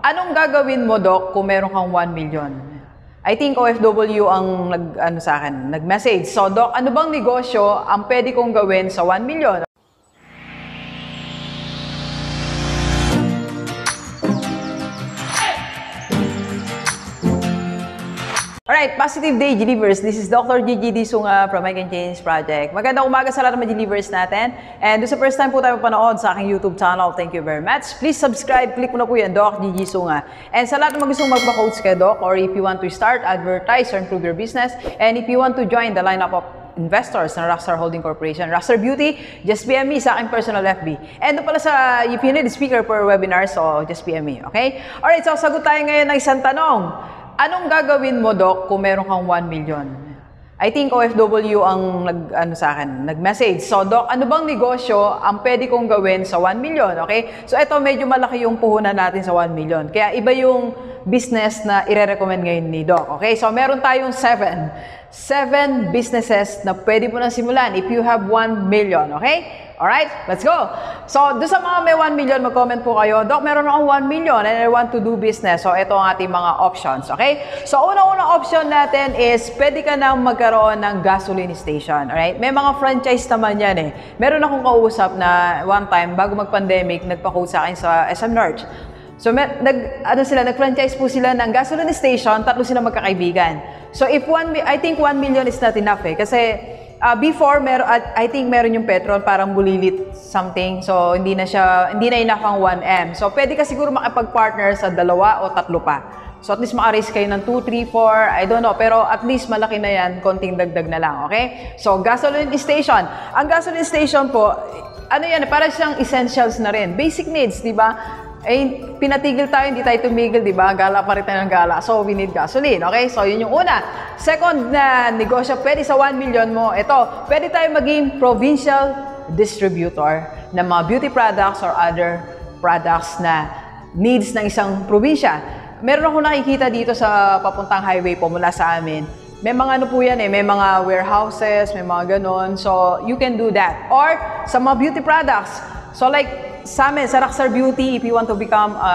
Anong gagawin mo, Doc, kung meron kang 1 million? I think OFW ang nag-message. So, Doc, ano bang negosyo ang pwede kong gawin sa 1 million? Alright, positive day, G-Livers. This is Dr. Gigi Disunga from I Can Change Project. Magandang umaga sa lahat ng mga G-Livers natin. And sa first time po tayo mapanood sa aking YouTube channel, thank you very much. Please subscribe, click mo na po yan, Doc Gigi Disunga. And sa lahat ng mga gustong magpa-coach kay Doc, or if you want to start, advertise, or improve your business, and if you want to join the lineup of investors ng Rockstar Holding Corporation, Rockstar Beauty, just PM me sa aking personal FB. And pala sa, if you need a speaker for webinar, so just PM me, okay? Alright, so sagot tayo ngayon ng isang tanong. Anong gagawin mo, Doc, kung meron kang 1 million? I think OFW ang nag-message. So, Doc, ano bang negosyo ang pwede kong gawin sa 1 million? Okay? So, ito medyo malaki yung puhunan natin sa 1 million. Kaya iba yung business na i-recommend ngayon ni Doc. Okay? So, meron tayong 7 businesses na pwede mo nang simulan if you have 1 million. Okay? Alright, let's go. So, doon sa mga may 1 million, mag-comment po kayo, Doc, meron akong 1 million and I want to do business. So, ito ang ating mga options, okay? So, unang-unang option natin is, pwede ka nang magkaroon ng gasoline station, alright? May mga franchise naman yan eh. Meron akong kausap na one time, bago mag-pandemic, nagpa-quote sa akin sa SM North. So, nag-franchise po sila ng gasoline station, 3 sila magkakaibigan. So, I think 1 million is not enough eh. Kasi, before, I think meron yung petrol, parang bulilit something. So, hindi na enough ang 1M. So, pwede ka siguro makipag-partner sa 2 o 3 pa. So, at least maka-raise kayo ng 2, 3, 4, I don't know. Pero at least malaki na yan, konting dagdag na lang, okay? So, gasoline station. Ang gasoline station po, ano yan, para siyang essentials na rin. Basic needs, di ba? Eh, pinatigil tayo, hindi tayo tumigil, di ba? Gala pa rin tayo ng gala. So, we need gasoline, okay? So, yun yung una. Second na negosyo, pwede sa 1 million mo, ito, pwede tayo maging provincial distributor ng mga beauty products or other products na needs ng isang probinsya. Meron ako nakikita dito sa papuntang highway po mula sa amin. May mga ano po yan eh, may mga warehouses, may mga ganon. So, you can do that. Or, sa mga beauty products. So, like, sa amin, sa Rockstar Beauty, if you want to become a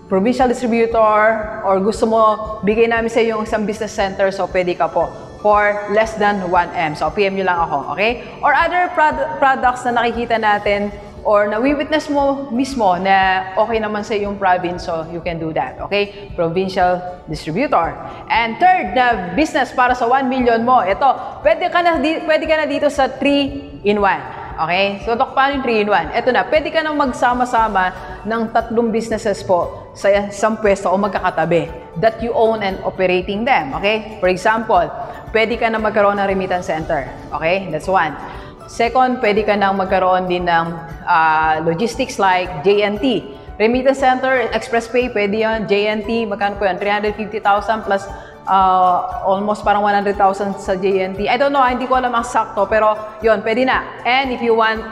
provincial distributor or gusto mo, bigay namin sa iyo yung isang business center, so pwede ka po for less than 1M. So, PM nyo lang ako, okay? Or other products na nakikita natin or na-witness mo mismo na okay naman sa yung province, so you can do that, okay? Provincial distributor. And third na business para sa 1 million mo, ito, pwede ka na dito sa 3-in-1. Okay? So, Doc, paano yung 3-in-1? Ito na, pwede ka nang magsama-sama ng 3 businesses po sa isang pwesto o magkakatabi that you own and operating them. Okay? For example, pwede ka nang magkaroon ng remittance center. Okay? That's one. Second, pwede ka nang magkaroon din ng logistics like JNT. Remittance center, express pay, pwede yan. JNT, magkano po yan? 350,000 plus almost parang 100,000 sa JNT. I don't know, hindi ko alam ang sakto, pero yun, pwede na. And if you want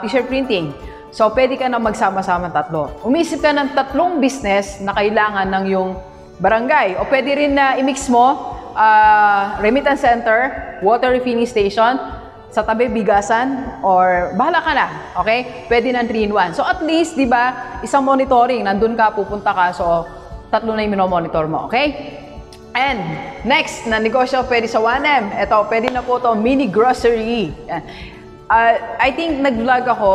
t-shirt printing, so pwede ka na magsama-sama 3. Umisip ka ng 3 business na kailangan ng yung barangay. O pwede rin na i-mix mo, remittance center, water refilling station, sa tabi bigasan, or bahala ka na, okay? Pwede ng 3-in-1. So at least, di ba, isang monitoring, nandun ka, pupunta ka, so 3 na yung minomonitor mo, okay? And next na negosyo pwede sa 1M. Ito, pwede na po ito, mini grocery. I think nag-vlog ako,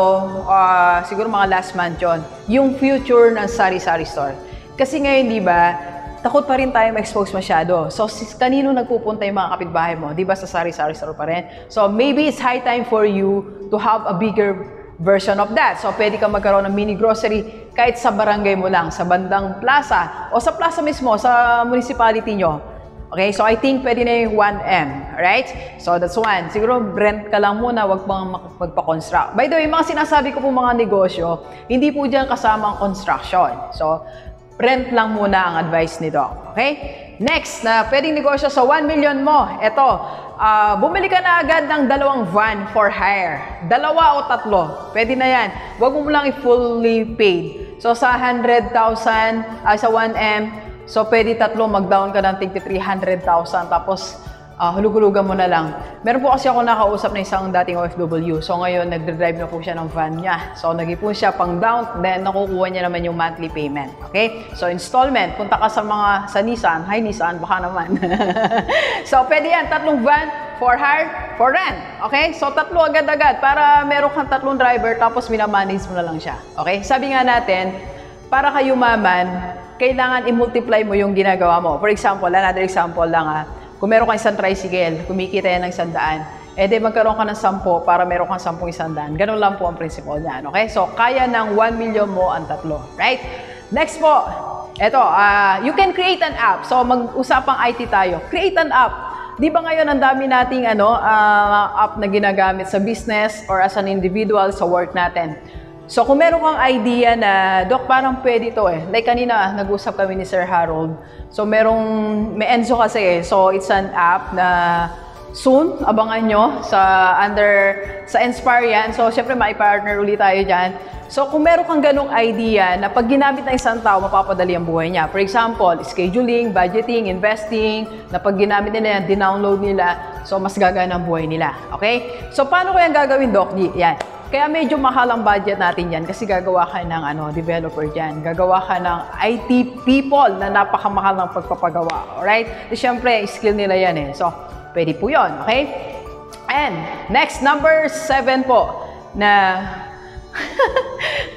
siguro mga last month yun, yung future ng sari-sari store. Kasi ngayon, di ba, takot pa rin tayo ma-expose masyado. So, kanino nagpupunta yung mga kapitbahay mo? Di ba sa sari-sari store pa rin? So, maybe it's high time for you to have a bigger version of that. So, pwede ka magkaroon ng mini grocery kahit sa barangay mo lang, sa bandang plaza, o sa plaza mismo, sa municipality nyo. Okay? So, I think pwede na yung 1M. Alright? So, that's one. Siguro, rent ka lang muna, wag pang magpa-construct. By the way, mga sinasabi ko po mga negosyo, hindi po dyan kasama ang construction. So, rent lang muna ang advice ni Doc. Okay? Next, na pwedeng negosyo sa 1 million mo. Ito, bumili ka na agad ng 2 van for hire. 2 o 3. Pwede na yan. Huwag mo lang i-fully paid. So, sa 100,000, sa 1M, so pwede 3, mag-down ka ng 300,000. Tapos, hulug-hulugan mo na lang. Meron po kasi ako nakausap na isang dating OFW. So ngayon, nagdadrive na po siya ng van niya. So nag-ipon siya pang down, then nakukuha niya naman yung monthly payment. Okay? So installment, punta ka sa Nissan. Hi Nissan, baka naman. So pwede yan, 3 van, for hire, for rent. Okay? So 3 agad-agad para meron kang 3 driver tapos minamanage mo na lang siya. Okay? Sabi nga natin, para kayo yumaman, kailangan i-multiply mo yung ginagawa mo. For example, another example lang kung meron kang isang tricycle, kumikita yan ng 100, di magkaroon ka ng 10 para meron kang 10 100. Ganun lang po ang principle niyan. Okay? So, kaya ng 1 million mo ang 3. Right? Next po, eto, you can create an app. So, mag-usapang IT tayo. Create an app. Di ba ngayon ang dami nating app na ginagamit sa business or as an individual sa work natin? So, kung meron kang idea na, Doc, parang pwede ito Like kanina, nag-usap kami ni Sir Harold. So, may Enzo kasi So, it's an app na soon, abangan nyo sa Inspire yan. So, syempre, mai-partner ulit tayo dyan. So, kung meron kang ganong idea na pag ginamit ng isang tao, mapapadali ang buhay niya. For example, scheduling, budgeting, investing, na pag ginamit nila yan, dinownload nila, so mas gagana ang buhay nila. Okay? So, paano ko yan gagawin, Doc? Yan. Kaya medyo mahal ang budget natin yan kasi gagawa ka ng developer dyan. Gagawa ka ng IT people na napakamahal ng pagpapagawa. Alright? So, syempre, skill nila yan So, pwede po yun. Okay? And, next, number 7 po, na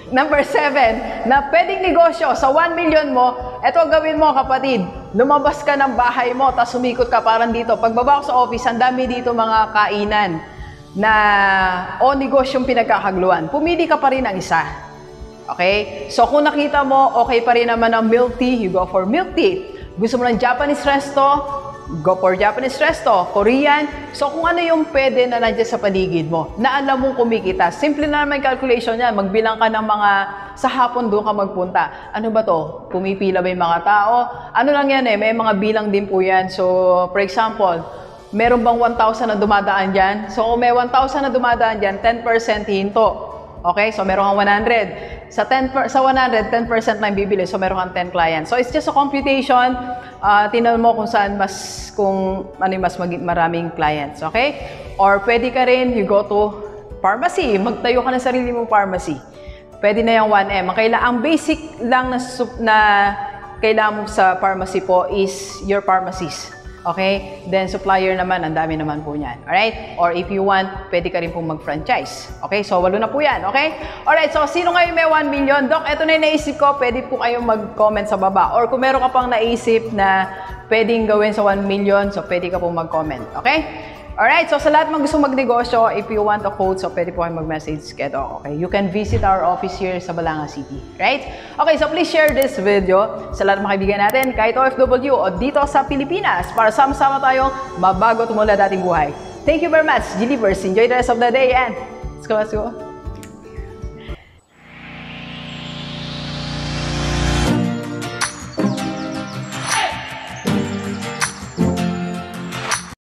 number 7, na pwedeng negosyo sa 1 million mo, eto gawin mo kapatid, lumabas ka ng bahay mo, tapos sumikot ka parang dito. Pagbaba ko sa office, ang dami dito mga kainan na negosyong pinagkakaguluhan. Pumili ka pa rin ng isa. Okay? So kung nakita mo, okay pa rin naman ang milk tea, you go for milk tea. Gusto mo ng Japanese resto, go for Japanese resto, Korean. So kung ano yung pwede na nandiyan sa paligid mo, na alam mong kumikita. Simple na naman calculation yan. Magbilang ka ng mga, sa hapon doon ka magpunta. Ano ba to? Pumipila ba yung mga tao? Ano lang yan may mga bilang din po yan. So for example, meron bang 1,000 na dumadaan dyan? So kung may 1,000 na dumadaan dyan, 10% hinto. Okay? So meron kang 100. Sa 100, 10% lang bibili. So meron kang 10 clients. So it's just a computation. Tingnan mo kung saan kung maraming clients. Okay? Or pwede ka rin, you go to pharmacy. Magtayo ka ng sarili mong pharmacy. Pwede na yung 1M. Ang basic lang na kailangan mo sa pharmacy po is your pharmacist. Okay? Then, supplier naman, ang dami naman po niyan. Alright? Or if you want, pwede ka rin pong mag-franchise. Okay? So, 8 na po yan. Okay? Alright, so sino ngayon may 1 million? Doc, ito na yung naisip ko. Pwede po kayong mag-comment sa baba. Or kung meron ka pang naisip na pwedeng gawin sa 1 million, so pwede ka pong mag-comment. Okay? Alright, so sa lahat mga gusto magnegosyo, if you want a quote, so pwede po kayo mag-message kay Doc. Okay? You can visit our office here sa Balanga City. Right? Okay, so please share this video sa lahat ng mga kaibigan natin, kahit OFW o dito sa Pilipinas, para sama-sama tayong mabago tumula dating buhay. Thank you very much, G-Livers. Enjoy the rest of the day and let's go.